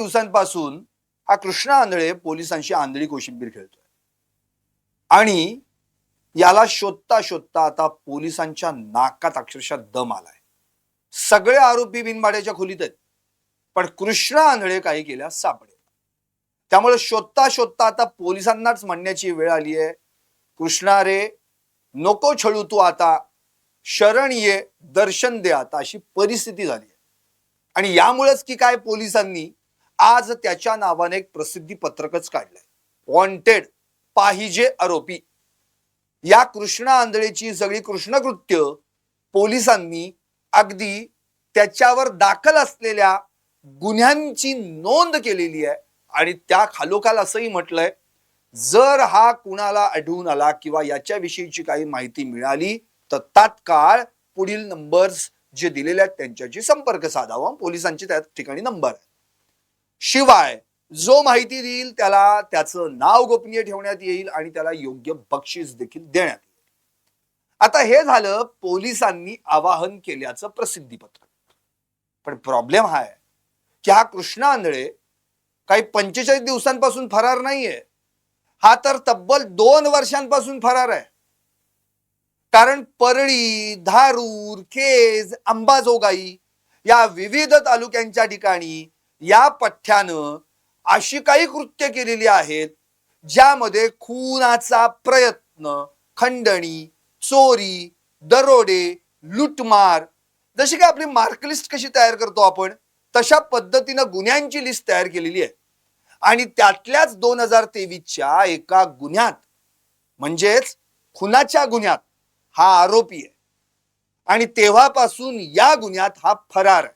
दिवसांपासून हा कृष्णा आंधळे पोलिसांशी आंधळी कोशिंबीर खेळतोय आणि याला शोधता शोधता आता पोलिसांच्या नाकात अक्षरशः दम आलाय. सगळे आरोपी बिनबाड्याच्या खोलीत आहेत, पण कृष्णा आंधळे काही केल्यास सापडेल. त्यामुळे शोधता शोधता आता पोलिसांनाच म्हणण्याची वेळ आली आहे, कृष्णा रे नको छळू तू आता, शरण ये, दर्शन दे आता, अशी परिस्थिती झाली आहे. आणि यामुळेच की काय पोलिसांनी आज त्याच्या नावाने एक प्रसिद्धी पत्रकच काढलंय. वॉन्टेड, पाहिजे आरोपी. या कृष्णा आंधळेची सगळी कृष्णकृत्य पोलिसांनी अगदी त्याच्यावर दाखल असलेल्या गुन्ह्यांची नोंद केलेली आहे. आणि त्या खालोखाल असंही म्हटलंय, जर हा कुणाला आढळून आला किंवा याच्याविषयीची काही माहिती मिळाली तर तात्काळ पुढील नंबर्स जे दिलेले आहेत त्यांच्याशी संपर्क साधावा. पोलिसांचे त्या ठिकाणी नंबर आहे. शिवाय जो माहिती देईल त्याला त्याचं नाव गोपनीय ठेवण्यात येईल आणि त्याला योग्य बक्षीस देखील देण्यात येईल. आता हे झालं पोलिसांनी आवाहन केल्याचं प्रसिद्धीपत्रक. पण प्रॉब्लेम हा आहे की हा कृष्णा आंधळे काही 45 दिवसांपासून फरार नाहीये. हा तर तब्बल 2 वर्षांपासून फरार आहे. कारण परळी, धारूर, केज, अंबाजोगाई या विविध तालुक्यांच्या ठिकाणी या पठ्ठ्यानं अशी काही कृत्य केलेली आहेत ज्यामध्ये खुनाचा प्रयत्न, खंडणी, चोरी, दरोडे, लुटमार, जशी काय आपली मार्कलिस्ट कशी तयार करतो आपण तशा पद्धतीनं गुन्ह्यांची लिस्ट तयार केलेली आहे. आणि त्यातल्याच 2023च्या एका गुन्ह्यात म्हणजेच खुनाच्या गुन्ह्यात हा आरोपी आहे आणि तेव्हापासून या गुन्ह्यात हा फरार आहे.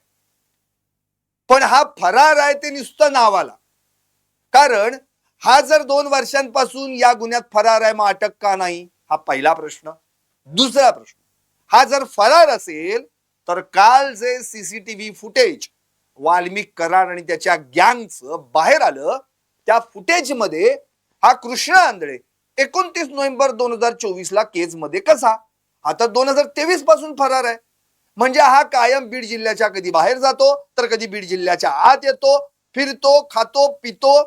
पण हा फरार आहे ते नुसतं नावाला. कारण हा जर 2 वर्षांपासून या गुन्ह्यात फरार आहे मग अटक का नाही, हा पहिला प्रश्न. दुसरा प्रश्न, हा जर फरार असेल तर काल जे सीसीटीव्ही फुटेज वाल्मिक कराड आणि त्याच्या गँगचं बाहेर आलं त्या फुटेज मध्ये हा कृष्णा आंधळे 29 नोव्हेंबर 2024 ला केज मध्ये कसा, आता 2023 पासून फरार आहे. म्हणजे हा कायम बीड जिल्ह्याच्या कधी बाहेर जातो तर कधी बीड जिल्ह्याच्या आत येतो, फिरतो, खातो, पितो,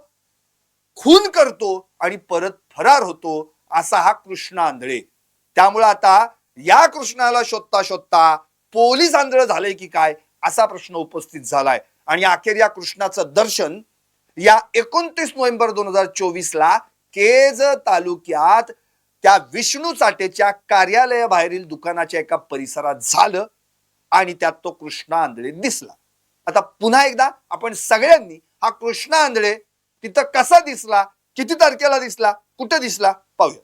खून करतो आणि परत फरार होतो, असा हा कृष्णा आंधळे. त्यामुळे आता या कृष्णाला शोधता शोधता पोलीस आंधळ झाले की काय असा प्रश्न उपस्थित झालाय. आणि अखेर या कृष्णाचं दर्शन या 29 नोव्हेंबर 2024 ला केज तालुक्यात त्या विष्णू चाटेच्या कार्यालयाबाहेरील दुकानाच्या एका परिसरात झालं आणि त्यात तो कृष्णा आंधळे दिसला. आता पुन्हा एकदा आपण सगळ्यांनी हा कृष्णा आंधळे तिथं कसा दिसला, किती तारखेला दिसला, कुठे दिसला पाहूया.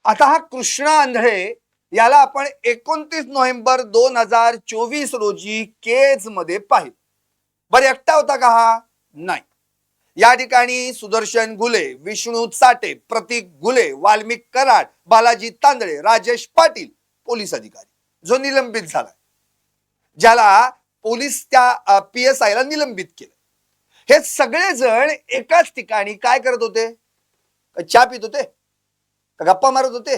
आता हा कृष्णा आंधळे याला आपण 29 नोव्हेंबर 2024 रोजी केज मध्ये पाहिलं. बरं एकटा होता का हा? नाही. या ठिकाणी सुदर्शन घुले, विष्णू चाटे, प्रतीक घुले, वाल्मिक कराड, बालाजी तांदळे, राजेश पाटील पोलीस अधिकारी जो निलंबित झाला, ज्याला पोलीस त्या PSI ला निलंबित केलं. हे सगळे जण एकाच ठिकाणी काय करत होते? चहा पित होते, गप्पा मारत होते?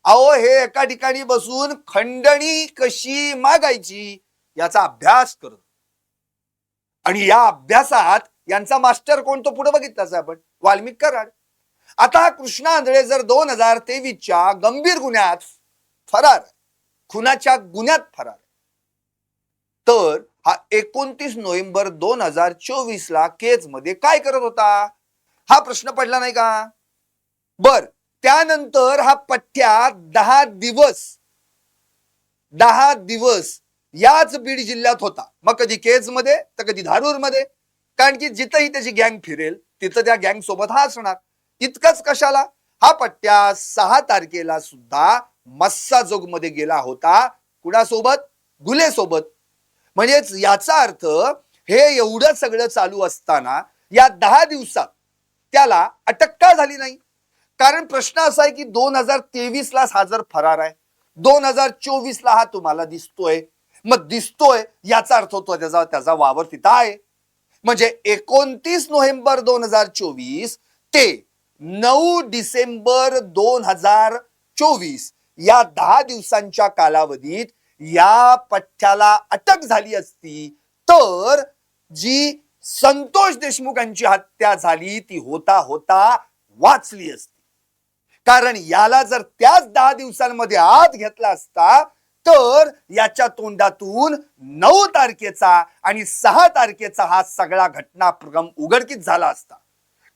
अहो हे एका ठिकाणी बसून खंडणी कशी मागायची याचा अभ्यास करत. आणि या अभ्यासात यांचा मास्टर कोण तो पुढे बघितलाच आपण, वाल्मिक कराड. आता हा कृष्णा आंधळे जर 2023च्या गंभीर गुन्ह्यात फरार, खुनाच्या गुन्ह्यात फरार, तर हा 29 नोव्हेंबर 2024 ला केज मध्ये काय करत होता, हा प्रश्न पडला नाही का? बर, त्यानंतर हा पठ्ठ्या 10 दिवस याच बीड जिल्ह्यात होता. मग कधी केज मध्ये तर कधी धारूर मध्ये, कारण की जिथंही त्याची गँग फिरेल तिथं त्या गँग सोबत हा असणार. इतकंच कशाला, हा पठ्ठ्या 6 तारखेला सुद्धा मस्साजोग मध्ये गेला होता. कुणासोबत? गुले सोबत. म्हणजेच याचा अर्थ हे एवढं सगळं चालू असताना या 10 दिवसात त्याला अटक का झाली नाही? कारण प्रश्न असा आहे की 2023 ला हा जर फरार आहे, 2024 ला हा तुम्हाला दिसतोय, मग दिसतोय याचा अर्थ होतो त्याचा वावर तिथं आहे. म्हणजे 29 नोव्हेंबर 2024 ते 9 डिसेंबर 2024 या 10 दिवसांच्या कालावधीत या पठ्ठ्याला अटक झाली असती तर जी संतोष देशमुखांची हत्या झाली ती होता होता वाचली असती. कारण याला जर त्याच 10 दिवसांमध्ये आत घेतला असता तर याच्या तोंडातून 9 तारखेचा आणि 6 तारखेचा हा सगळा घटनाक्रम उघडकीस झाला असता.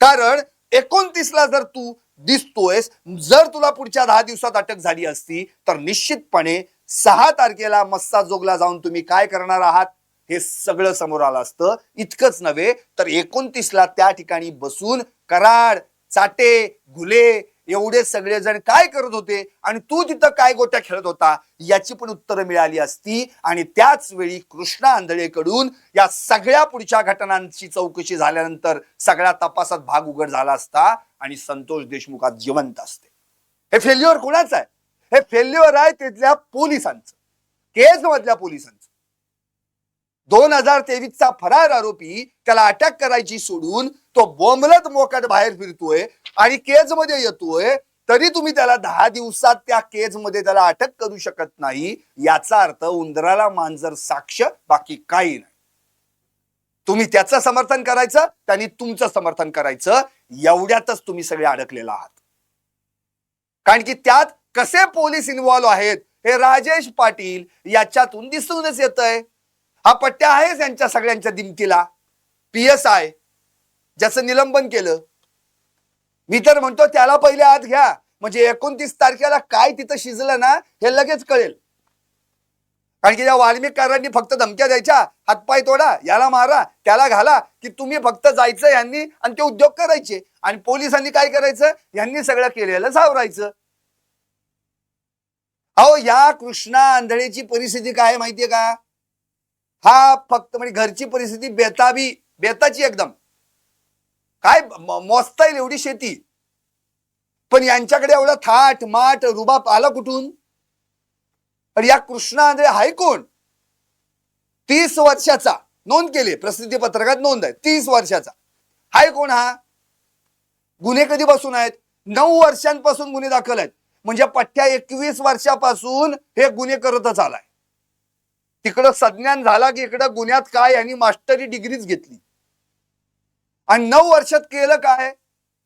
कारण 29 ला जर तू दिसतोयस, जर तुला पुढच्या 10 दिवसात अटक झाली असती तर निश्चितपणे 6 तारखेला मस्साजोगला जाऊन तुम्ही काय करणार आहात हे सगळं समोर आलं असतं. इतकंच नव्हे तर 29 ला त्या ठिकाणी बसून कराड, चाटे, गुले एवढे सगळे जण काय करत होते आणि तू तिथं काय गोट्या खेळत होता याची पण उत्तरं मिळाली असती. आणि त्याच वेळी कृष्णा आंधळेकडून या सगळ्या पुढच्या घटनांची चौकशी झाल्यानंतर सगळ्या तपासात भाग उघड झाला असता आणि संतोष देशमुख आज जिवंत असते. हे फेल्युअर कोणाचं आहे? हे फेल्युअर आहे तिथल्या पोलिसांचं, केज मधल्या पोलिसांचं. 2023 चा फरार आरोपी त्याला अटक करायची सोडून तो बोंबलत मोकाट बाहेर फिरतोय आणि केज मध्ये येतोय, तरी तुम्ही त्याला 10 दिवसात त्या केज मध्ये त्याला अटक करू शकत नाही. याचा अर्थ उंदराला मांजर साक्ष, बाकी काही नाही. तुम्ही त्याचं समर्थन करायचं, त्यांनी तुमचं समर्थन करायचं, एवढ्यातच तुम्ही सगळे अडकलेला आहात. कारण की त्यात कसे पोलीस इन्व्हॉल्व्ह आहेत हे राजेश पाटील याच्यातून दिसूनच येतंय. हा पट्ट्या आहेच यांच्या सगळ्यांच्या दिमतीला. PSI ज्याचं निलंबन केलं, मी तर म्हणतो त्याला पहिले आत घ्या, म्हणजे 29 तारखेला काय तिथं शिजलं ना हे लगेच कळेल. कारण की त्या वाल्मिकारांनी फक्त धमक्या द्यायच्या, हातपाय तोडा, याला मारा, त्याला घाला, की तुम्ही फक्त जायचं यांनी आणि ते उद्योग करायचे. आणि पोलिसांनी काय करायचं, यांनी सगळं केलेलं सावरायचं. अहो या कृष्णा आंधळेची परिस्थिती काय माहितीये का? हा फक्त म्हणजे घरची परिस्थिती बेताची एकदम, काय मोजता येईल एवढी शेती, पण यांच्याकडे एवढा थाट माट रुबाब आला कुठून? आणि या कृष्णा आंधळे हाय कोण? 30 वर्षाचा, नोंद केली प्रसिद्धी पत्रकात, नोंद आहे 30 वर्षाचा. हाय कोण हा? गुन्हे कधीपासून आहेत? 9 वर्षांपासून गुन्हे दाखल आहेत. म्हणजे पठ्ठ्या 21 वर्षापासून हे गुन्हे करतच आलाय. तिकडं संज्ञान झाला की इकडं गुन्ह्यात काय, यांनी मास्टरी डिग्रीच घेतली. आणि 9 वर्षात केलं काय?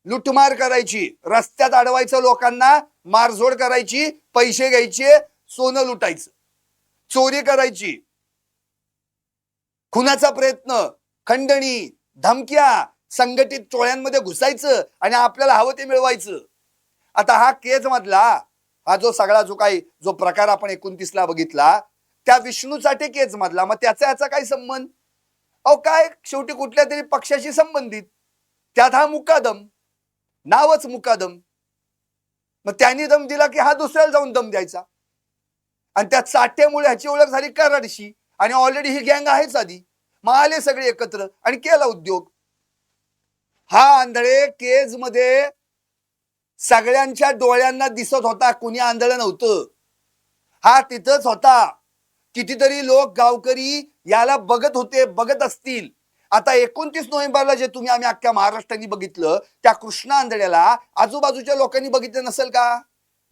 लुटमार करायची, रस्त्यात अडवायचं, लोकांना मारझोड करायची, पैसे घ्यायचे, सोनं लुटायचं, चोरी करायची, खुनाचा प्रयत्न, खंडणी, धमक्या, संघटित टोळ्यांमध्ये घुसायचं आणि आपल्याला हवं ते मिळवायचं. आता हा केज मधला हा जो सगळा जो प्रकार आपण 29 ला बघितला त्या विष्णू चाटे केज मधला, मग त्याचा याचा काय संबंध? अहो काय, शेवटी कुठल्या तरी पक्षाशी संबंधित, त्यात हा मुकादम, नावच मुकादम. मग त्यांनी दम दिला की हा दुसऱ्याला जाऊन दम द्यायचा. आणि त्या चाट्यामुळे ह्याची ओळख झाली कराडशी, आणि ऑलरेडी ही गँग आहेच आधी. मग आले सगळे एकत्र आणि केला उद्योग. हा आंधळे केज मध्ये सगळ्यांच्या डोळ्यांना दिसत होता, कुणी आंधळं नव्हतं. हा तिथंच होता. कितीतरी लोक, गावकरी याला बघत होते, बघत असतील. आता 29 नोव्हेंबरला जे तुम्ही आम्ही अख्ख्या महाराष्ट्राने बघितलं, त्या कृष्णा आंधळ्याला आजूबाजूच्या लोकांनी बघितलं नसेल का?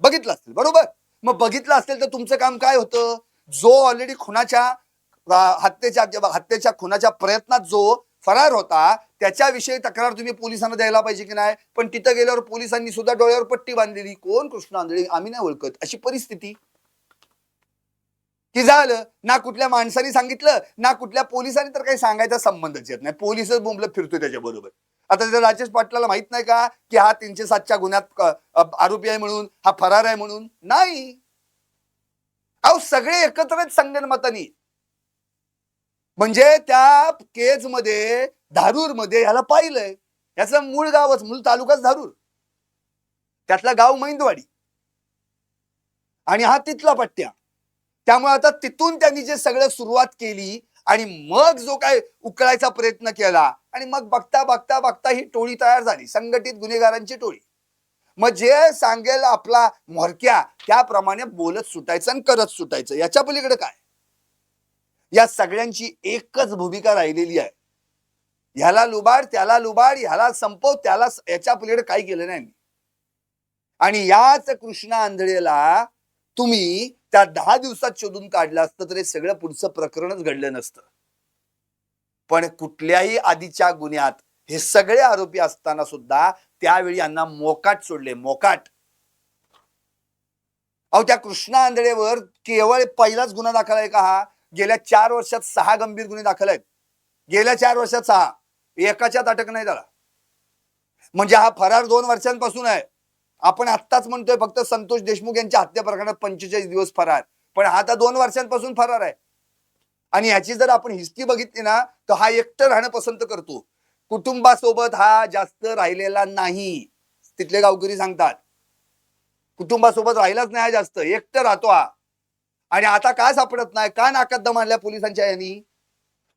बघितलं असेल, बरोबर. मग बघितलं असेल तर तुमचं काम काय होतं? जो ऑलरेडी खुनाच्या हत्येच्या खुनाच्या प्रयत्नात जो फरार होता त्याच्याविषयी तक्रार तुम्ही पोलिसांना द्यायला पाहिजे की नाही. पण तिथं गेल्यावर पोलिसांनी सुद्धा डोळ्यावर पट्टी बांधलेली, कोण कृष्ण आंधळे आम्ही नाही ओळखत, अशी परिस्थिती. की झालं ना, कुठल्या माणसाने सांगितलं ना कुठल्या पोलिसांनी तर काही सांगायचा संबंधच येत नाही, पोलिसच बोंबलत फिरतोय त्याच्याबरोबर. आता त्या राजेश पाटलाला माहित नाही का की हा 307च्या गुन्ह्यात आरोपी आहे म्हणून, हा फरार आहे म्हणून? नाही. अहो सगळे एकत्र आहेत संगनमतानी. म्हणजे त्या केज मध्ये धारूर मध्ये ह्याला पाहिलंय. याचं मूळ गावच, मूळ तालुकाच धारूर, त्यातला गाव मैंदवाडी आणि हा तिथला पट्ट्या. त्यामुळे आता तिथून त्यांनी जे सगळं सुरुवात केली आणि मग जो काय उकळायचा प्रयत्न केला आणि मग बघता बघता बघता ही टोळी तयार झाली, संघटित गुन्हेगारांची टोळी. मग जे सांगेल आपला म्होरक्या त्याप्रमाणे बोलत सुटायचं आणि करत सुटायचं, याच्या पलीकडे काय. या सगळ्यांची एकच भूमिका राहिलेली आहे, ह्याला लुबाड त्याला लुबाड, ह्याला संपव त्याला, याच्या पलीकडे काही केलं नाही. आणि याच कृष्णा आंधळेला तुम्ही त्या 10 दिवसात शोधून काढलं असतं तर हे सगळं पुढचं प्रकरणच घडलं नसतं. पण कुठल्याही आधीच्या गुन्ह्यात हे सगळे आरोपी असताना सुद्धा त्यावेळी यांना मोकाट सोडले, मोकाट. अहो त्या कृष्णा आंधळेवर केवळ पहिलाच गुन्हा दाखल आहे का हा? गेल्या 4 वर्षात 6 गंभीर गुन्हे दाखल आहेत. गेल्या 4 वर्षात 6, एकाच्यात अटक नाही त्याला. म्हणजे हा फरार 2 वर्षांपासून आहे. आपण आत्ताच म्हणतोय फक्त संतोष देशमुख यांच्या हत्या प्रकरणात 45 दिवस फरार, पण हा आता 2 वर्षांपासून फरार आहे. आणि ह्याची जर आपण हिस्ट्री बघितली ना तर हा एकटं राहणं पसंत करतो, कुटुंबासोबत हा जास्त राहिलेला नाही. तिथले गावकरी सांगतात कुटुंबासोबत राहिलाच नाही जास्त, एकटं राहतो हा. आणि आता का सापडत नाही, का नाकात दम आणल्या पोलिसांच्या यांनी,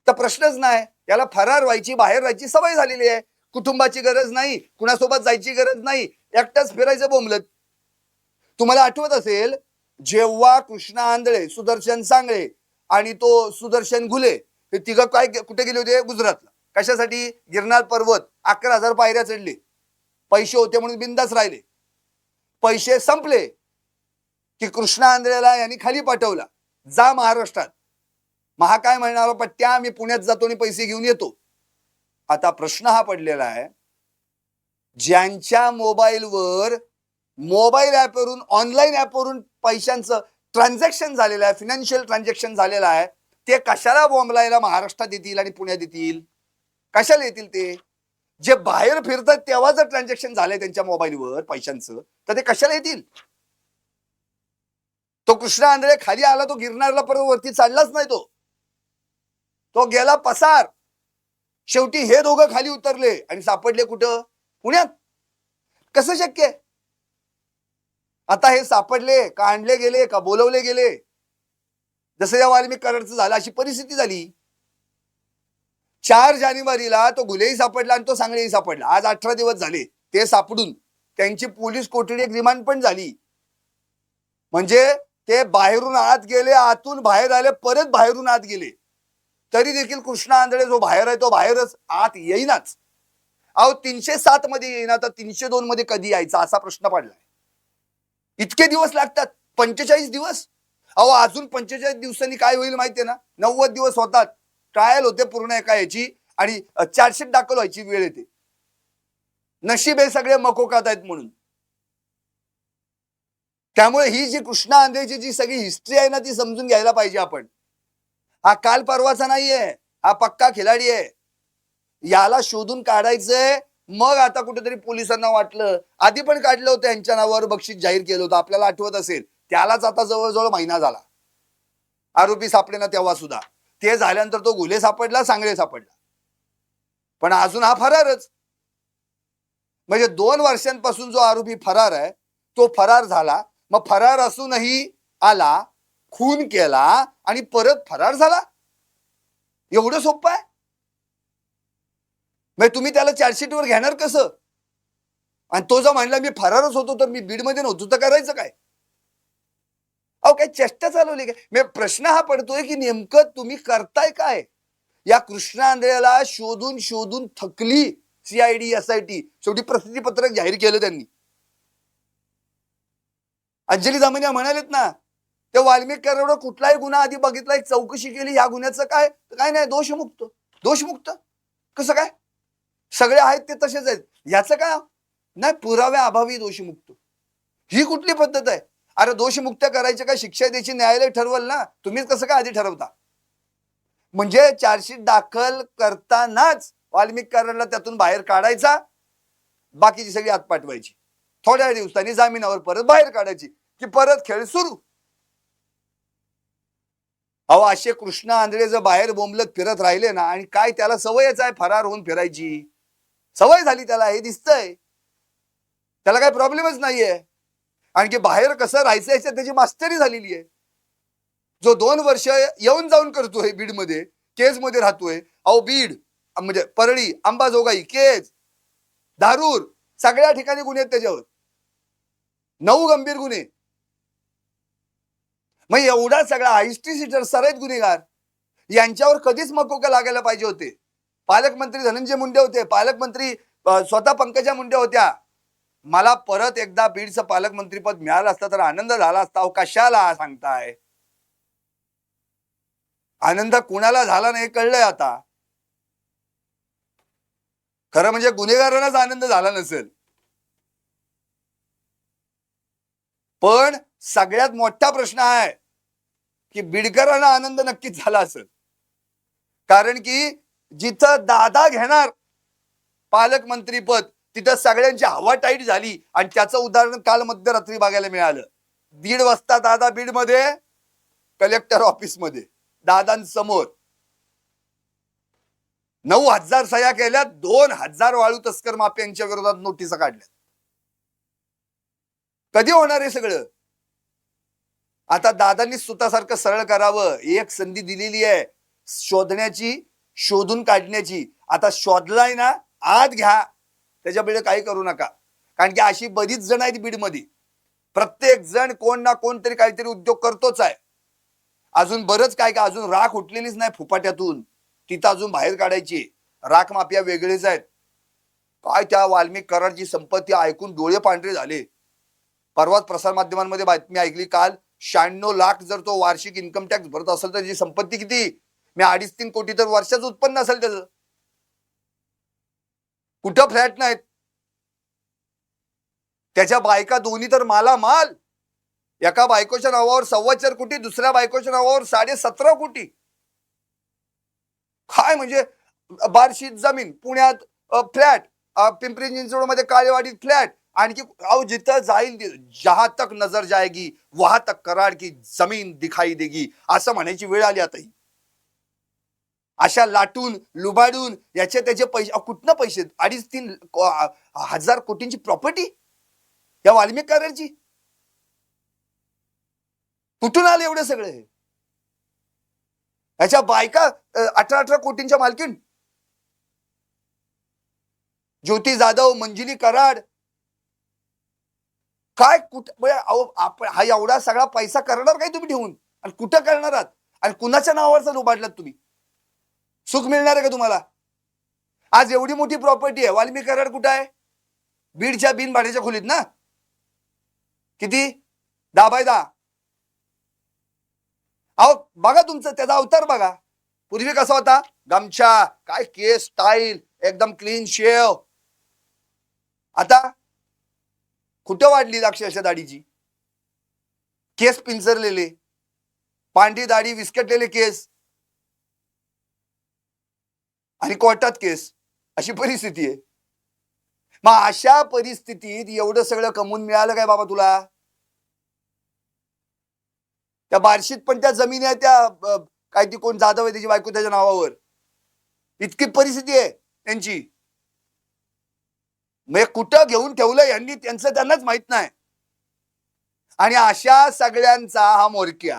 तर प्रश्नच नाही. याला फरार व्हायची, बाहेर राहायची सवय झालेली आहे. कुटुंबाची गरज नाही, कुणासोबत जायची गरज नाही, एकटाच फिरायचं बोंबलत. तुम्हाला आठवत असेल जेव्हा कृष्णा आंधळे, सुदर्शन सांगळे आणि तो सुदर्शन घुले हे तिघं काय कुठे गेले होते? गुजरातला. कशासाठी? गिरनार पर्वत, 11,000 पायऱ्या चढले. पैसे होते म्हणून बिंदास राहिले. पैसे संपले की कृष्णा आंधळेला यांनी खाली पाठवला, जा महाराष्ट्रात. महा काय म्हणणार, पट्ट्या मी पुण्यात जातो आणि पैसे घेऊन येतो. आता प्रश्न हा पडलेला आहे, ज्यांच्या मोबाईलवर, मोबाईल ऍपवरून, ऑनलाईन ऍपवरून पैशांचं ट्रान्झॅक्शन झालेलं आहे, फिनान्शियल ट्रान्झॅक्शन झालेलं आहे, ते कशाला बॉम्बलायला महाराष्ट्रात येतील आणि पुण्यात येतील? कशाला येतील ते? जे बाहेर फिरतात तेव्हा जर ट्रान्झॅक्शन झालंय त्यांच्या मोबाईलवर पैशांचं, तर ते कशाला येतील? तो कृष्णा आंधळे खाली आला, तो गिरनारला परत वरती चढलाच नाही, तो गेला पसार. शेवटी हे दोघं खाली उतरले आणि सापडले कुठं? पुण्यात. कसं शक्य आहे? आता हे सापडले का आणले गेले का बोलवले गेले? जसं या वाल्मिक कराडचं झालं अशी परिस्थिती झाली. 4 जानेवारीला तो घुलेही सापडला आणि तो सांगळेही सापडला. आज 18 दिवस झाले ते सापडून. त्यांची पोलीस कोठडी एक रिमांड पण झाली. म्हणजे ते बाहेरून आत गेले, आतून बाहेर आले, परत बाहेरून आत गेले, तरी देखील कृष्णा आंधळे जो बाहेर आहे तो बाहेरच, आत येईनाच. अहो 307 मध्ये येईना तर 302 मध्ये कधी यायचा असा प्रश्न पडलाय. इतके दिवस लागतात, 45 दिवस. अहो अजून 45 दिवसांनी काय होईल माहितीये ना? 90 दिवस होतात, ट्रायल होते पूर्ण एका याची आणि चार्जशीट दाखल व्हायची वेळ येते. नशीब हे सगळे मकोकात आहेत म्हणून. त्यामुळे ही जी कृष्णा आंधळेची जी सगळी हिस्ट्री आहे ना ती समजून घ्यायला पाहिजे आपण. हा काल परवाचा नाहीये, हा पक्का खिलाडी आहे. याला शोधून काढायचंय. मग आता कुठेतरी पोलिसांना वाटलं, आधी पण काढलं होतं यांच्या नावावर बक्षीस जाहीर केलं होतं, आपल्याला आठवत असेल. त्यालाच आता जवळजवळ महिना झाला, आरोपी सापडे ना तेव्हा सुद्धा. ते झाल्यानंतर तो घुले सापडला, सांगळे सापडला, पण अजून हा फरारच. म्हणजे 2 वर्षांपासून जो आरोपी फरार आहे तो फरार झाला, मग फरार असूनही आला, खून केला आणि परत फरार झाला. एवढं सोपं आहे? मग तुम्ही त्याला चार्जशीटवर घेणार कसं? आणि तो जो म्हणला मी फरारच होतो तर मी बीडमध्ये नव्हतो तर करायचं काय? अहो काय चेष्टा चालवली काय? मी प्रश्न हा पडतोय की नेमकं तुम्ही करताय काय? या कृष्णा आंधळेला शोधून शोधून थकली सीआयडी, एसआयटी. शेवटी प्रसिद्धी पत्रक जाहीर केलं त्यांनी. अंजली दामनिया म्हणालेत ना, त्या वाल्मिक कराडवर कुठलाही गुन्हा आधी बघितला, एक चौकशी केली, या गुन्ह्याचं काय काय नाही, दोषमुक्त, दोषमुक्त. कसं काय? सगळे आहेत ते तसेच आहेत, याचं काय? नाही, पुराव्या अभावी दोषीमुक्त. ही कुठली पद्धत आहे? अरे दोषमुक्त करायचे काय, शिक्षा द्यायची न्यायालय ठरवल ना, तुम्हीच कसं काय आधी ठरवता? म्हणजे चार्जशीट दाखल करतानाच वाल्मिक कराडला त्यातून बाहेर काढायचा, बाकीची सगळी आत पाठवायची, थोड्या दिवसांनी जामिनावर परत बाहेर काढायची, की परत खेळ सुरू. अहो असे कृष्ण आंधळे जर बाहेर बोंबलत फिरत राहिले ना, आणि काय त्याला सवयच आहे फरार होऊन फिरायची, सवय झाली त्याला, हे दिसतंय, त्याला काही प्रॉब्लेमच नाहीये. आणखी बाहेर कसं राहायचं याच्यात त्याची मास्टरी झालेली आहे. जो 2 वर्ष येऊन जाऊन करतोय बीडमध्ये, केजमध्ये राहतोय. अहो बीड म्हणजे परळी, अंबाजोगाई, केज, धारूर, सगळ्या ठिकाणी गुन्हे आहेत त्याच्यावर, 9 गंभीर गुन्हे. मग एवढा सगळा हिस्ट्री सीटर सराईत गुन्हेगार, यांच्यावर कधीच मकोका लागायला पाहिजे होते. पालकमंत्री धनंजय मुंडे होते, पालकमंत्री स्वतः पंकजा मुंडे होत्या. मला परत एकदा बीडचं पालकमंत्रीपद मिळालं असतं तर आनंद झाला असता. कशाला सांगताय? आनंद कुणाला झाला नाही कळलंय आता. खरं म्हणजे गुन्हेगारांनाच आनंद झाला नसेल, पण सगळ्यात मोठा प्रश्न आहे की बीडकरांना आनंद नक्कीच झाला असेल. कारण की जिथं दादा घेणार पालकमंत्रीपद, तिथं सगळ्यांची हवा टाईट झाली. आणि त्याचं उदाहरण काल मध्यरात्री बघायला मिळालं. 1:30 वाजता दादा बीडमध्ये कलेक्टर ऑफिसमध्ये दादांसमोर 9,000 सह्या केल्या, 2,000 वाळू तस्कर माफियांच्या विरोधात नोटीसा काढल्या. कधी होणार आहे सगळं? आता दादांनी स्वतःसारखं सरळ करावं. एक संधी दिलेली आहे शोधण्याची, शोधून काढण्याची. आता शोधलाय ना, आत घ्या, त्याच्यापुढे काही करू नका. कारण की अशी बरीच जण आहेत बीडमध्ये, प्रत्येक जण कोण ना कोणतरी काहीतरी उद्योग करतोच आहे. अजून बरंच काय काय, अजून राख उठलेलीच नाही फुपाट्यातून, तिथं अजून बाहेर काढायची. राख माफिया वेगळेच आहेत. काय त्या वाल्मिक कराडची संपत्ती ऐकून डोळे पांढरे झाले. परवाच प्रसारमाध्यमांमध्ये बातमी ऐकली काल, 96 लाख जर तो वार्षिक इन्कम टॅक्स भरत असेल तर त्याची संपत्ती किती? मी 2.5-3 कोटी तर वर्षाचं उत्पन्न असेल त्याचं. कुठं फ्लॅट नाहीत. त्याच्या बायका दोन्ही तर मालामाल. एका बायकोच्या नावावर 4.25 कोटी, दुसऱ्या बायकोच्या नावावर 17.5 कोटी. काय म्हणजे बार्शीत जमीन, पुण्यात फ्लॅट, पिंपरी चिंचवडमध्ये काळेवाडीत फ्लॅट. आणखी अहो जिथं जाईल जहां तक नजर जाएगी वहां तक कराड की जमीन दिखाई देगी, असं म्हणायची वेळ आली आता. अशा लाटून लुबाडून याचे त्याचे पैसे कुठनं पैसे? 2.5-3 हजार कोटींची प्रॉपर्टी या वाल्मिक कराडची. कुठून आले एवढे सगळे? याच्या बायका 18-18 कोटींच्या मालकीण, ज्योती जाधव, मंजिली कराड. काय कुठं आपण हा एवढा सगळा पैसा करणार काय तुम्ही ठेवून? आणि कुठं करणार आहात? आणि कुणाच्या नावावरचा लुबाडलात तुम्ही? सुख मिळणार आहे का तुम्हाला? आज एवढी मोठी प्रॉपर्टी आहे, वाल्मिक कराड कुठं आहे? बीडच्या बिनभाड्याच्या खोलीत ना. किती? 10x10. अहो बघा तुमचं त्याचा अवतार बघा. पूर्वी कसा होता? गमछा, काय केस स्टाईल, एकदम क्लीन शेव. आता कुठं वाढली अक्षरशः दाढीची, केस पिंजरलेले, पांढरी दाढी, विस्कटलेले केस आणि कोर्टात केस, अशी परिस्थिती आहे. मग अशा परिस्थितीत एवढं सगळं कमवून मिळालं काय बाबा तुला? त्या बार्शीत पण त्या जमिनी आहे त्या काय ती कोण जाधव आहे त्याची बायको त्याच्या नावावर. इतकी परिस्थिती आहे त्यांची. मग कुठं घेऊन ठेवलं यांनी त्यांचं त्यांनाच माहित नाही. आणि अशा सगळ्यांचा हा मोरक्या,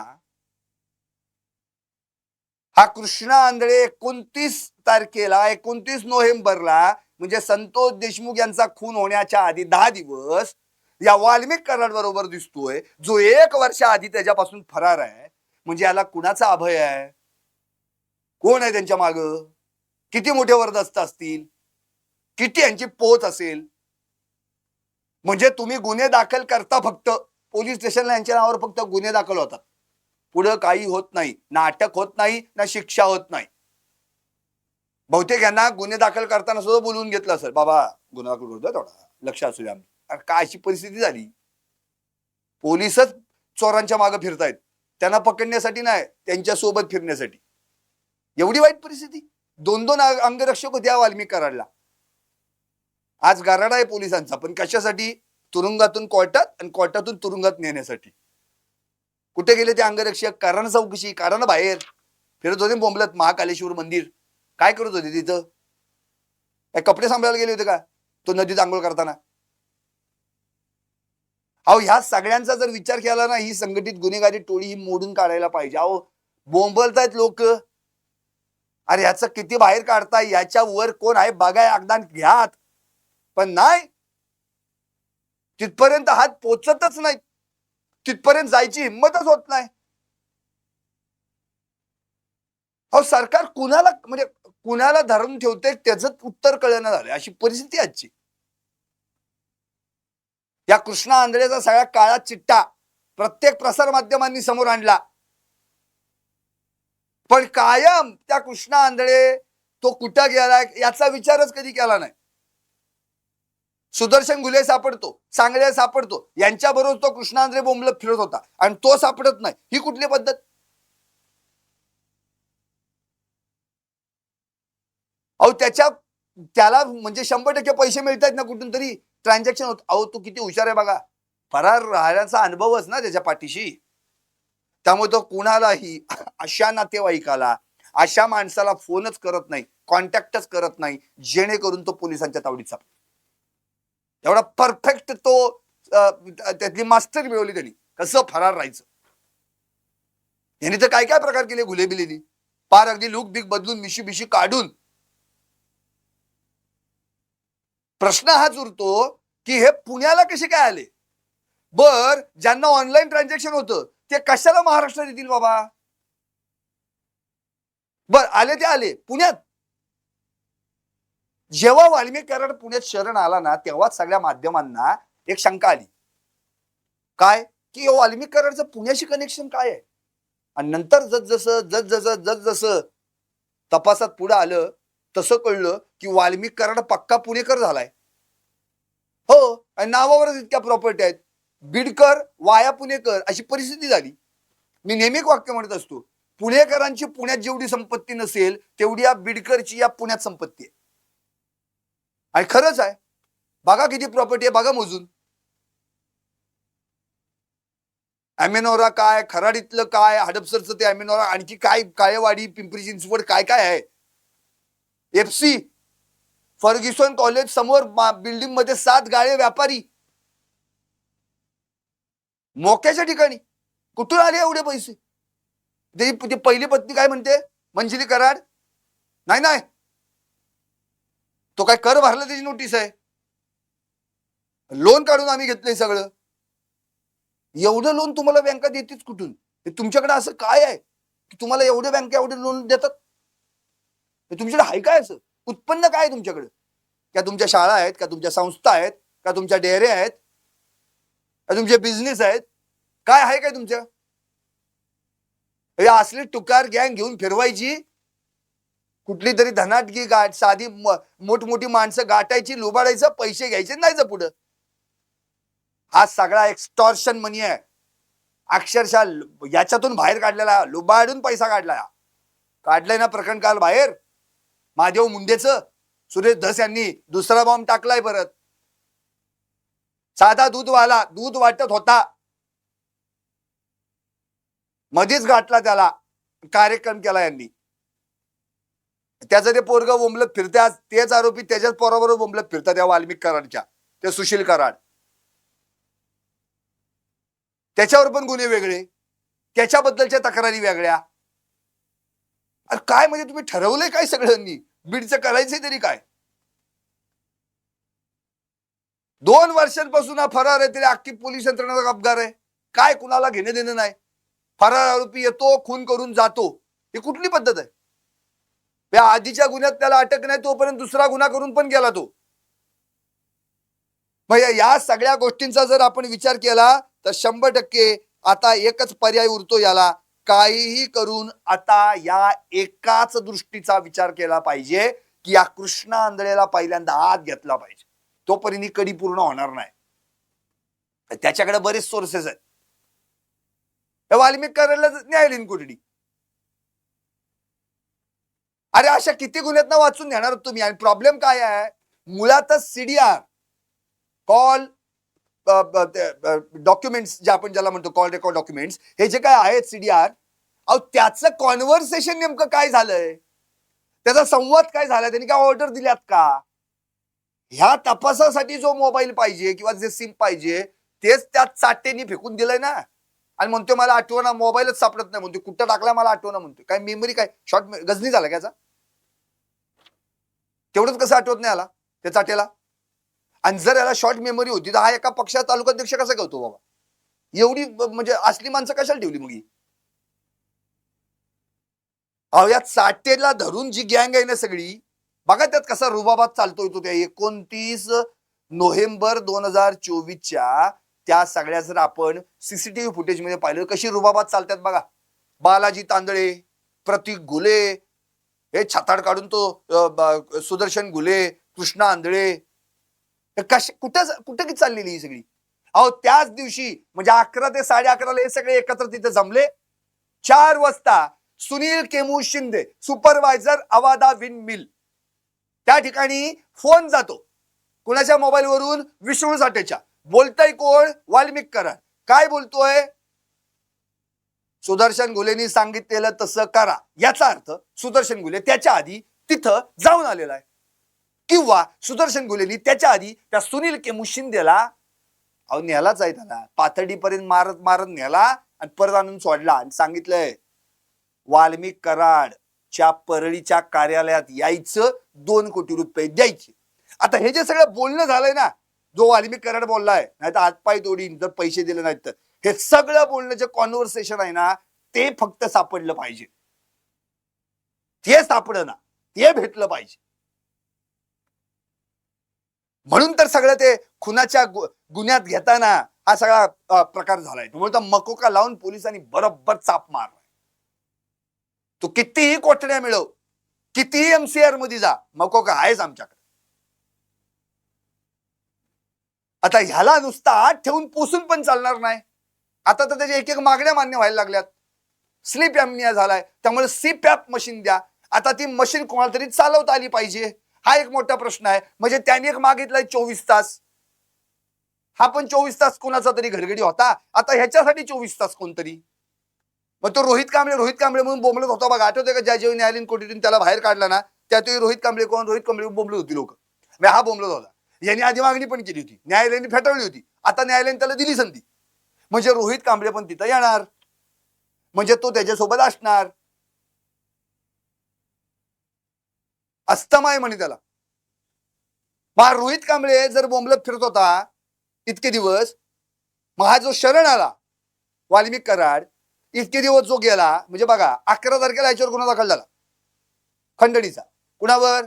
हा कृष्ण आंधळे 29 तारखेला 29 नोव्हेंबरला म्हणजे संतोष देशमुख यांचा खून होण्याच्या आधी 10 दिवस या वाल्मिक कराड बरोबर दिसतोय, जो 1 वर्ष आधी त्याच्यापासून फरार आहे. म्हणजे याला कुणाचा अभय आहे? कोण आहे त्यांच्या माग? किती मोठे वरदस्त असतील? किती यांची पोच असेल? म्हणजे तुम्ही गुन्हे दाखल करता, फक्त पोलीस स्टेशनला यांच्या नावावर फक्त गुन्हे दाखल होतात, पुढे काही होत नाही, ना अटक होत नाही, ना शिक्षा होत नाही. बहुतेक यांना गुन्हे दाखल करताना सुद्धा बोलवून घेतलं असेल, बाबा गुन्हा दाखल करतोय थोडा लक्ष असू द्या. अरे काय अशी परिस्थिती झाली, पोलीसच चोरांच्या मागे फिरतायत, त्यांना पकडण्यासाठी नाही, त्यांच्या सोबत फिरण्यासाठी. एवढी वाईट परिस्थिती. 2-2 अंगरक्षक होते या वाल्मिक कराडला. आज गाराडा आहे पोलिसांचा, पण कशासाठी? तुरुंगातून कोर्टात आणि कोर्टातून तुरुंगात नेण्यासाठी. कुठे गेले ते अंगरक्षक? कारण चौकशी, कारण बाहेर फिरत होते बोंबलत. महाकालेश्वर मंदिर काय करत होते तिथं? काय कपडे सांभाळायला गेले होते का तो नदीत आंघोळ करताना? अहो ह्या सगळ्यांचा जर विचार केला ना, ही संघटित गुन्हेगारी टोळी ही मोडून काढायला पाहिजे. अहो बोंबलतायत लोक, अरे ह्याचं किती बाहेर काढताय, याच्या वर कोण आहे बघाय, अगदा घ्यात, पण नाही, तिथपर्यंत हात पोचतच नाही, तिथपर्यंत जायची हिंमतच होत नाही. अहो सरकार कुणाला म्हणजे कुणाला धरून ठेवते त्याचं उत्तर कळणं झालं, अशी परिस्थिती आजची. या कृष्णा आंधळेचा सगळ्या काळा चिट्टा प्रत्येक प्रसार माध्यमांनी समोर आणला, पण कायम त्या कृष्णा आंधळे तो कुठं गेला याचा विचारच कधी केला नाही. सुदर्शन घुले सापडतो, सांगळे सापडतो, यांच्या बरोबर तो कृष्णा आंधळे बोंबलत फिरत होता आणि तो सापडत नाही, ही कुठली पद्धत? अहो त्याला म्हणजे 100% पैसे मिळतात ना कुठून तरी, ट्रान्झॅक्शन होत. अहो तू किती हुशार आहे बघा, फरार राहण्याचा अनुभवच ना त्याच्या पाठीशी. त्यामुळे तो कुणालाही अशा नातेवाईकाला, अशा माणसाला फोनच करत नाही, कॉन्टॅक्टच करत नाही, जेणेकरून तो पोलिसांच्या तावडीत सापडेल. एवढा परफेक्ट तो त्यातली मास्टर मिळवली त्यांनी, कसं फरार राहायचं. यांनी तर काय काय प्रकार केले गुलेबिलेनी, पार अगदी लुक बिक बदलून, मिशी बिशी काढून. प्रश्न हाच उरतो की हे पुण्याला कसे काय आले? बर ज्यांना ऑनलाईन ट्रान्झॅक्शन होतं ते कशाला महाराष्ट्रात येतील बाबा? बर आले ते आले पुण्यात. जेव्हा वाल्मिक कराड पुण्यात शरण आला ना, तेव्हाच सगळ्या माध्यमांना एक शंका आली, काय की वाल्मिक कराडचं पुण्याशी कनेक्शन काय आहे? आणि नंतर जसजसं तपासात पुढे आलं तसं कळलं की वाल्मिक कराड पक्का पुणेकर झालाय. हो, आणि नावावरच इतक्या प्रॉपर्टी आहेत, बिडकर वाया पुणेकर अशी परिस्थिती झाली. मी नेहमी एक वाक्य म्हणत असतो, पुणेकरांची पुण्यात जेवढी संपत्ती नसेल तेवढी या बिडकरची या पुण्यात संपत्ती आहे. आणि खरंच आहे, बघा किती प्रॉपर्टी आहे, बघा मोजून. अमेनोरा काय, खराडीतलं काय, हडपसरचं ते अमेनोरा, आणखी काय, काळेवाडी, पिंपरी चिंचवड, काय काय आहे. एफसी फर्ग्युसन कॉलेज समोर बिल्डिंग मध्ये 7 गाळे व्यापारी, मोक्याच्या ठिकाणी. कुठून आले एवढे पैसे? ती पहिली पत्नी काय म्हणते, मंजिरी कराड, नाही नाही तो काय कर भरला त्याची नोटीस आहे, लोन काढून आम्ही घेतलंय सगळं. एवढं लोन तुम्हाला बँका देतीच कुठून? तुमच्याकडे असं काय आहे की तुम्हाला एवढे बँका एवढे लोन देतात? तुमच्याकडे आहे काय, असं उत्पन्न काय आहे तुमच्याकडे? का तुमच्या शाळा आहेत, का तुमच्या संस्था आहेत, का तुमच्या डेअरी आहेत, का तुमचे बिझनेस आहेत, काय आहे काय तुमच्या? असली टुकार गँग घेऊन फिरवायची, कुठली तरी धनाटकी गाठ, साधी मोठमोठी माणसं गाठायची, लुबाडायचं, पैसे घ्यायचे, नाही पुढं. हा सगळा एक्स्टॉर्शन मनी आहे, अक्षरशः याच्यातून बाहेर काढलेला, लुबाडून पैसा काढलाय ना प्रकरण काल बाहेर. महादेव मुंडेचं, सुरेश धस यांनी दुसरा बॉम्ब टाकलाय परत. साधा दूधवाला दूध वाटत होता, मध्येच गाठला, त्याला कार्यक्रम केला यांनी. त्याचं ते पोरग बोंबलत फिरतात, तेच आरोपी त्याच्याच पोराबरोबर बोंबलत फिरतात त्या वाल्मिक कराडच्या, ते सुशील कराड. त्याच्यावर पण गुन्हे वेगळे, त्याच्याबद्दलच्या तक्रारी वेगळ्या. अरे काय म्हणजे तुम्ही ठरवलंय काय सगळ्यांनी? बीडचं करायचंय तरी काय? 2 वर्षांपासून हा फरार आहे, तरी अख्खी पोलीस यंत्रणा अबगार आहे. काय कुणाला घेणं देणं नाही. फरार आरोपी येतो, खून करून जातो, ही कुठली पद्धत आहे? त्या आधीच्या गुन्ह्यात त्याला अटक नाही तोपर्यंत दुसरा गुन्हा करून पण गेला तो. या सगळ्या गोष्टींचा जर आपण विचार केला तर 100% आता एकच पर्याय उरतो याला, काहीही करून आता या एकाच दृष्टीचा विचार केला पाहिजे की या कृष्णा आंधळेला पहिल्यांदा आत घेतला पाहिजे. तोपर्यंत ही कडी पूर्ण होणार नाही. त्याच्याकडे बरेच सोर्सेस आहेत. वाल्मिक करायला न्यायालयीन कोठडी. अरे अशा किती गुन्ह्यात वाचून घेणार तुम्ही. आणि प्रॉब्लेम काय आहे, मुळातच सीडीआर कॉल डॉक्युमेंट्स जे आपण ज्याला म्हणतो कॉल रेकॉर्ड डॉक्युमेंट्स, हे जे काय आहेत सीडीआर, अहो त्याचं कॉन्व्हर्सेशन नेमकं काय झालंय, त्याचा संवाद काय झालाय, त्यांनी काय ऑर्डर दिल्यात का, ह्या तपासासाठी जो मोबाईल पाहिजे किंवा जे सिम पाहिजे तेच त्यात चाटेनी फेकून दिलंय ना. आणि म्हणतोय मला आठवणा, मोबाईलच सापडत नाही म्हणतोय, कुठं टाकला मला आठवणा म्हणतोय. काय मेमरी काय शॉर्ट गजनी झाला त्याचा, तेवढंच कसं आठवत नाही आला त्या चाटेला. आणि जर याला शॉर्ट मेमरी होती तर हा एका पक्षात तालुकाध्यक्ष कसा करतो बाबा, एवढी म्हणजे असली माणसं कशाला ठेवली मग. अहो या चाटेला धरून जी गँग आहे ना सगळी, बघा त्यात कसा रुबाबात चालतोय तो. त्या 29 नोव्हेंबर 2024च्या त्या सगळ्या जर आपण सीसीटीव्ही फुटेज मध्ये पाहिलं कशी रुबाबात चालतात बघा. बालाजी तांदळे, प्रतीक घुले, हे छाताड काढून तो सुदर्शन घुले, कृष्णा आंधळे, कुठं कुठं चाललेली ही सगळी. अहो त्याच दिवशी म्हणजे 11 ते 11:30 हे सगळे एकत्र तिथे जमले. 4 वाजता Sunil chemo Shinde, supervisor Avaada wind mill, त्या ठिकाणी फोन जातो कुणाच्या मोबाईल वरून, विष्णू साठेच्या. बोलतय कोण, वाल्मिक कराड. काय बोलतोय, सुदर्शन घुलेंनी सांगितलेलं तसं करा. याचा अर्थ सुदर्शन घुले त्याच्या आधी तिथं जाऊन आलेला आहे, किंवा सुदर्शन घुलेंनी त्याच्या आधी त्या सुनील केमू शिंदेला अहो न्यालाच आहे, त्याला पाथर्डीपर्यंत मारत मारत न्याला आणि परत आणून सोडला आणि सांगितलंय वाल्मिक कराडच्या परळीच्या कार्यालयात यायचं, 2 कोटी रुपये द्यायचे. आता हे जे सगळं बोलणं झालंय ना, जो वाल्मिक कराड बोललाय, नाही तर हातपाय तोडीन जर पैसे दिले नाहीत तर, हे सगळं बोलणं जे कॉन्व्हर्सेशन आहे ना, ते फक्त सापडलं पाहिजे. ते सापडलं ना, ते भेटलं पाहिजे. म्हणून तर सगळं ते खुनाच्या गुन्ह्यात घेताना हा सगळा प्रकार झालाय. त्यामुळे मकोका लावून पोलिसांनी बरोबर चाप मारलाय. तू कितीही कोठड्या मिळव, कितीही एमसीआर मध्ये जा, मकोका आहेच आमच्याकडे. आता ह्याला नुसता आत ठेवून पोसून पण चालणार नाही. आता तर त्याच्या एक एक मागण्या मान्य व्हायला लागल्यात. स्लीप ॲम्निया झालाय, त्यामुळे सीपॅप मशीन द्या. आता ती मशीन कोणाला तरी चालवता आली पाहिजे, हा एक मोठा प्रश्न आहे. म्हणजे त्यांनी एक मागितलाय 24 तास, हा पण 24 तास कोणाचा तरी घरगडी होता, आता ह्याच्यासाठी 24 तास कोणतरी. मग तो रोहित कांबळे म्हणून बोंबलत होता बघा, आठवतंय का, ज्या जेव्हा न्यायालयीन कोठडीतून त्याला बाहेर काढला ना, त्यातही रोहित कांबळे बोंबलत होती लोक. हा बोंबलत होता. यांनी आधी मागणी पण केली होती, न्यायालयाने फेटाळली होती, आता न्यायालयाने त्याला दिली संधी. म्हणजे रोहित कांबळे पण तिथं येणार, म्हणजे तो त्याच्यासोबत असणार. अस्तमाय म्हणे त्याला. मग रोहित कांबळे जर बोंबलत फिरत होता इतके दिवस, मग हा जो शरण आला वाल्मिक कराड, इतके दिवस जो गेला, म्हणजे बघा 11 तारखेला याच्यावर गुन्हा दाखल झाला खंडणीचा. कुणावर,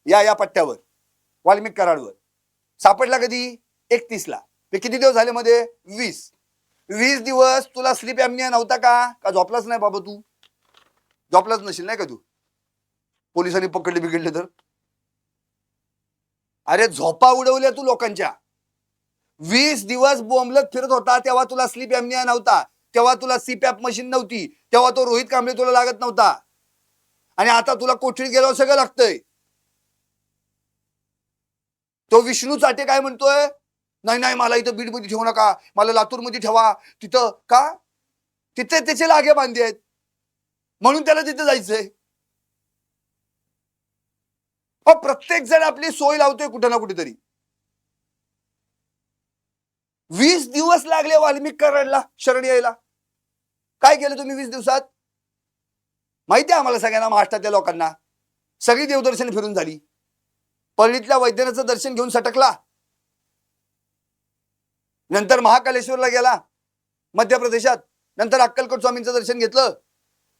या पट्ट्यावर, वाल्मिक कराडवर. सापडला कधी, 31 ला. ते किती दिवस झाले मध्ये, 20 दिवस तुला स्लीप ॲम्निया नव्हता का झोपलाच नाही बाबा, तू झोपलाच नशील नाही का तू, पोलिसांनी पकडले बिघडले तर. अरे झोपा उडवल्या तू लोकांच्या. 20 दिवस बोंबलत फिरत होता तेव्हा तुला स्लीप ॲम्निया नव्हता, तेव्हा तुला सीपॅप मशीन नव्हती, तेव्हा तो रोहित कांबळे तुला लागत नव्हता, आणि आता तुला कोठडीत गेल्यावर सगळं लागतंय. तो विष्णू चाटे काय म्हणतोय, नाही मला इथं बीड मध्ये ठेवू नका, मला लातूर मध्ये ठेवा. तिथं का, तिथे त्याचे लागे बांधे आहेत म्हणून त्याला तिथे जायचंय. प्रत्येक जण आपली सोय लावतोय कुठे ना कुठेतरी. 20 दिवस लागले वाल्मिक कराडला शरण यायला. काय केलं तुम्ही 20 दिवसात, माहिती आहे आम्हाला सगळ्यांना, महाराष्ट्रातल्या लोकांना. सगळी देवदर्शन फिरून झाली, परळीतल्या वैद्यनाथचं दर्शन घेऊन सटकला, नंतर महाकालेश्वरला गेला मध्य प्रदेशात, नंतर अक्कलकोट स्वामींचं दर्शन घेतलं,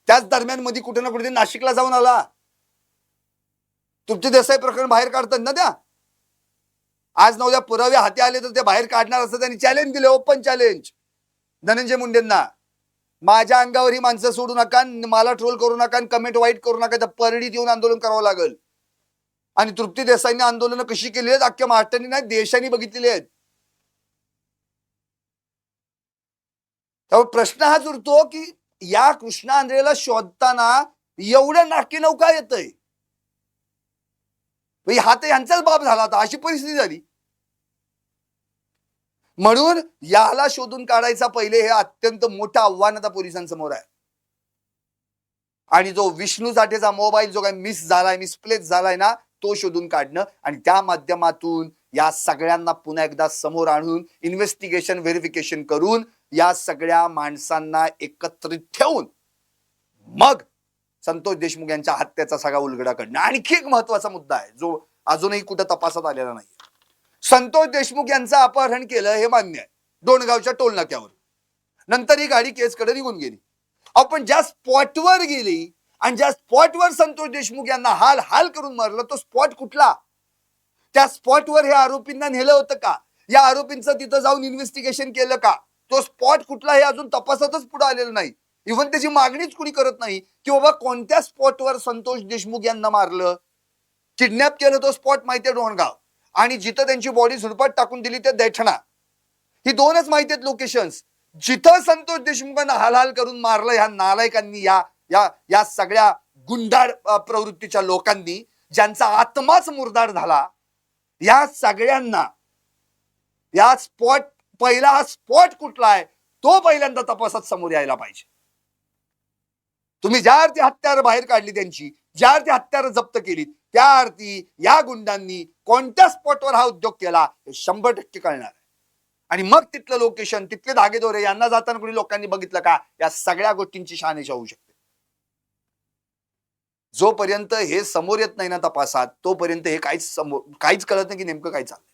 त्याच दरम्यान मध्ये कुठे ना कुठे नाशिकला जाऊन आला. तुमचे देसाई प्रकरण बाहेर काढतात ना त्या, आज न उद्या पुरावे हाती आले तर ते बाहेर काढणार असं त्यांनी चॅलेंज दिले, ओपन चॅलेंज धनंजय मुंडेंना. माझ्या अंगावर ही माणसं सोडू नका, मला ट्रोल करू नका, कमेंट वाईट करू नका, तर परडीत येऊन आंदोलन करावं लागेल. आणि तृप्ती देसाईंनी आंदोलन कशी केली आहेत अख्ख्या महाराष्ट्राने नाही देशाने बघितलेली आहेत. त्यामुळे प्रश्न हाच उरतो की या कृष्णा आंधळेला शोधताना एवढं नाकी नौका येतंय, हा तर यांचाच बाप झाला आता, अशी परिस्थिती झाली. म्हणून याला शोधून काढायचा पहिले हे अत्यंत मोठं आव्हान आता पोलिसांसमोर आहे. आणि जो विष्णू साठेचा मोबाईल जो काही मिसप्लेस झालाय ना, तो शोधून काढणं आणि त्या माध्यमातून या सगळ्यांना पुन्हा एकदा समोर आणून इन्व्हेस्टिगेशन व्हेरिफिकेशन करून या सगळ्या माणसांना एकत्रित ठेवून मग संतोष देशमुख यांच्या हत्येचा सगळा उलगडा काढणं. आणखी एक महत्वाचा मुद्दा आहे जो अजूनही कुठं तपासात आलेला नाही. संतोष देशमुख यांचं अपहरण केलं हे मान्य आहे, डोणगावच्या टोल नाक्यावर. नंतर ही गाडी केसकडे निघून गेली. आपण ज्या स्पॉटवर गेली आणि ज्या स्पॉटवर संतोष देशमुख यांना हाल हाल करून मारलं, तो स्पॉट कुठला? त्या स्पॉटवर हे आरोपींना नेलं होतं का? या आरोपींचं तिथं जाऊन इन्व्हेस्टिगेशन केलं का? तो स्पॉट कुठला हे अजून तपासातच पुढे आलेलं नाही. इव्हन त्याची मागणीच कुणी करत नाही की बाबा कोणत्या स्पॉटवर संतोष देशमुख यांना मारलं, किडनॅप केलं. तो स्पॉट माहितीये डोणगाव, आणि जिथं त्यांची बॉडी झुडपात टाकून दिली ते दैठणा. ही दोनच माहिती आहेत लोकेशन्स. जिथं संतोष देशमुखांना हालहाल करून मारलं ह्या नालायकांनी, या या या सगळ्या गुंडाळ प्रवृत्तीच्या लोकांनी, ज्यांचा आत्माच मुरदार झाला, या सगळ्यांना या स्पॉट, पहिला हा स्पॉट कुठला आहे तो पहिल्यांदा तपासात समोर यायला पाहिजे. तुम्ही ज्या अर्थी हत्यारं बाहेर काढली त्यांची, ज्या अर्थी हत्यारं जप्त केली, त्या अर्थी या गुंडांनी कोणत्या स्पॉटवर हा उद्योग केला हे 100% कळणार आहे. आणि मग तिथलं लोकेशन, तिथले धागेदोरे यांना जाताना कोणी लोकांनी बघितलं का, या सगळ्या गोष्टींची शहानिशा होऊ शकते. जोपर्यंत हे समोर येत नाही ना तपासात, तोपर्यंत हे काहीच कळत नाही की नेमकं काय चाललंय.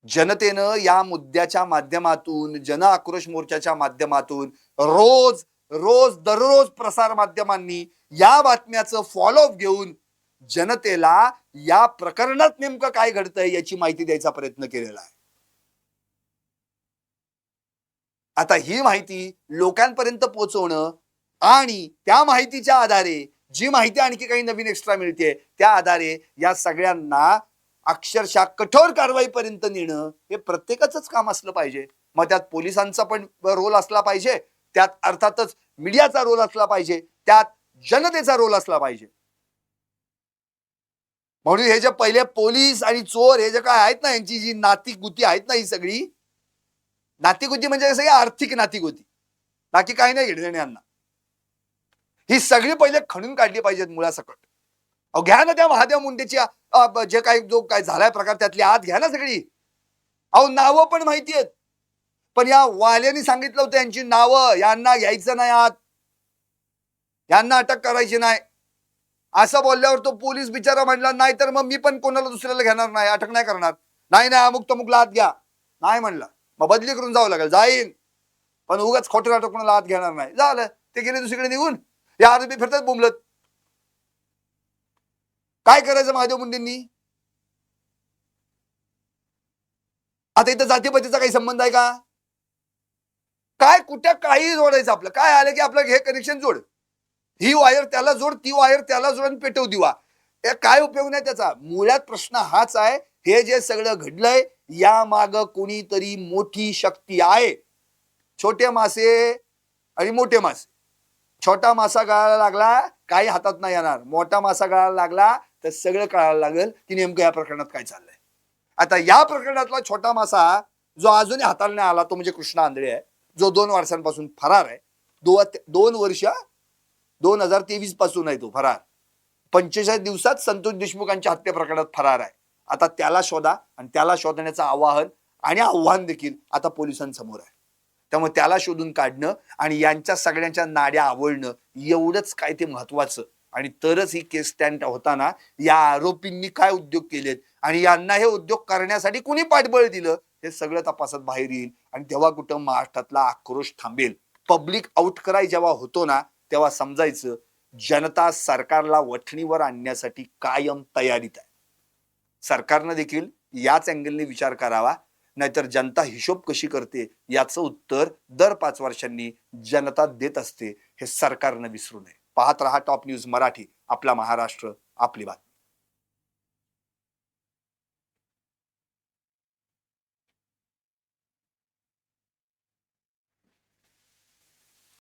जनतेनं या मुद्द्याच्या माध्यमातून, जन आक्रोश मोर्चाच्या माध्यमातून रोज रोज दररोज प्रसार माध्यमांनी या बातम्याचं फॉलोअप घेऊन जनतेला या प्रकरणात नेमकं काय घडतंय याची माहिती द्यायचा प्रयत्न केलेला आहे. आता ही माहिती लोकांपर्यंत पोहोचवणं आणि त्या माहितीच्या आधारे जी माहिती आणखी काही नवीन एक्स्ट्रा मिळते त्या आधारे या सगळ्यांना अक्षरशः कठोर कारवाईपर्यंत नेणं हे प्रत्येकाचंच काम असलं पाहिजे. मग त्यात पोलिसांचा पण रोल असला पाहिजे, त्यात अर्थातच मीडियाचा रोल असला पाहिजे, त्यात जनतेचा रोल असला पाहिजे. म्हणून हे जे पहिले पोलीस आणि चोर हे जे काय आहेत ना, यांची जी नातीगुती आहेत ना, ही सगळी नातीगुती म्हणजे सगळी आर्थिक नातीगुती, बाकी काही नाही घेणं यांना. ही सगळी पहिले खणून काढली पाहिजेत मुळासकट. अहो घ्या ना त्या महादेव मुंडेची जे काही जो काय झालाय प्रकार त्यातली आत घ्या ना सगळी. अहो नावं पण माहिती आहेत, पण या वाल्यांनी सांगितलं होतं यांची नावं यांना घ्यायचं नाही आत, यांना अटक करायची नाही. असं बोलल्यावर तो पोलीस बिचारा म्हणला नाही तर मग मी पण कोणाला दुसऱ्याला घेणार नाही, अटक नाही करणार. नाही नाही अमुक तमुकला आत घ्या, नाही म्हणला. मग बदली करून जावं लागेल, जाईन पण उगाच खोटं नाटक कोणाला आत घेणार नाही. झालं, ते गेले दुसरीकडे निघून. या आरोपी फिरतात बोंबलत. काय करायचं महादेव मुंडेंनी? आता इथं जातीपातीचा काही संबंध आहे का? काय कुठं काही जोडायचं आपलं, काय आलं की आपलं हे कनेक्शन जोड, ही वायर त्याला जोड, ती वायर त्याला जोड आणि पेटव दिवा. काय उपयोग नाही त्याचा. मुळात प्रश्न हाच आहे, हे जे सगळं घडलंय या माग कोणीतरी मोठी शक्ती आहे. छोटे मासे आणि मोठे मासे. छोटा मासा गळायला लागला काही हातात नाही येणार, मोठा मासा गळायला लागला तर सगळं कळायला लागेल की नेमकं या प्रकरणात काय चाललंय. आता या प्रकरणातला छोटा मासा जो अजूनही हाताला नाही आला तो म्हणजे कृष्णा आंधळे आहे, जो 2 वर्षांपासून फरार आहे. 2 वर्ष 2023 पासून आहे तो फरार. 45 दिवसात संतोष देशमुखांच्या हत्या प्रकरणात फरार आहे. आता त्याला शोधा आणि त्याला शोधण्याचं आव्हान देखील आता पोलिसांसमोर आहे. त्यामुळे त्याला शोधून काढणं आणि यांच्या सगळ्यांच्या नाड्या आवळणं एवढंच काय ते महत्वाचं. आणि तरच ही केस स्टँड होताना या आरोपींनी काय उद्योग केलेत आणि यांना हे उद्योग करण्यासाठी कुणी पाठबळ दिलं हे सगळं तपासात बाहेर येईल. आणि तेव्हा कुठं महाराष्ट्रातला आक्रोश थांबेल. पब्लिक आउटक्राय जेव्हा होतो ना तेव्हा समजायचं जनता सरकारला वठणीवर आणण्यासाठी कायम तयारीत आहे. सरकारनं देखील याच अँगलने विचार करावा. नाहीतर जनता हिशोब कशी करते याचं उत्तर दर 5 वर्षांनी जनता देत असते, हे सरकारनं विसरू नये. पाहत रहा टॉप न्यूज मराठी. आपला महाराष्ट्र, आपली बातमी.